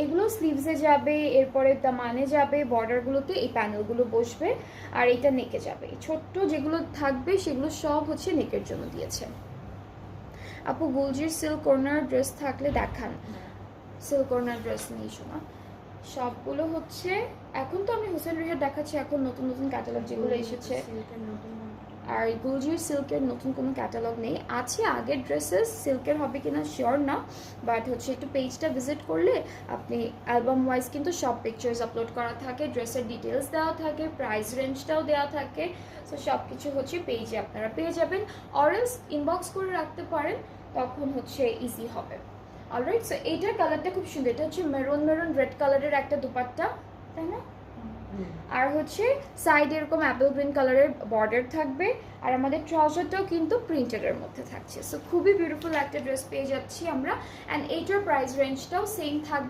এগুলো স্লিভসে যাবে, এরপরে দামানে যাবে, বর্ডারগুলোতে এই প্যানেলগুলো বসবে, আর এটা নেকে যাবে। ছোট্ট যেগুলো থাকবে সেগুলো সব হচ্ছে নেকের জন্য দিয়েছে। আপু গুলজির সিল্ক কর্নার ড্রেস থাকলে দেখান। সিল্ক কর্নার ড্রেস নেই শোনা, সবগুলো হচ্ছে এখন তো আমি হোসেন রিহার দেখাচ্ছি, এখন নতুন নতুন ক্যাটালগ যেগুলো এসেছে। আর গুলজির সিল্কের নতুন কোনো ক্যাটালগ নেই, আছে আগের ড্রেসেস, সিল্কের হবে কিনা শিওর না, বাট হচ্ছে একটু পেজটা ভিজিট করলে আপনি অ্যালবাম ওয়াইজ কিন্তু সব পিকচার্স আপলোড করা থাকে, ড্রেসের ডিটেলস দেওয়া থাকে, প্রাইস রেঞ্জটাও দেওয়া থাকে। সো সব কিছু হচ্ছে পেজে আপনারা পেয়ে যাবেন, অরেলস ইনবক্স করে রাখতে পারেন, তখন হচ্ছে ইজি হবে। অলরাইট, সো এইটার কালারটা খুব সুন্দর, এটা হচ্ছে মেরুন মেরুন রেড কালারের একটা দুপাট্টা, তাই না? আর হচ্ছে সাইড এরকম অ্যাপেল গ্রিন কালারের বর্ডার থাকবে, আর আমাদের ট্রাউজারটাও কিন্তু প্রিন্টেডের মধ্যে থাকছে। সো খুবই বিউটিফুল একটা ড্রেস পেয়ে যাচ্ছি আমরা, অ্যান্ড এইটার প্রাইস রেঞ্জটাও সেম থাকবে।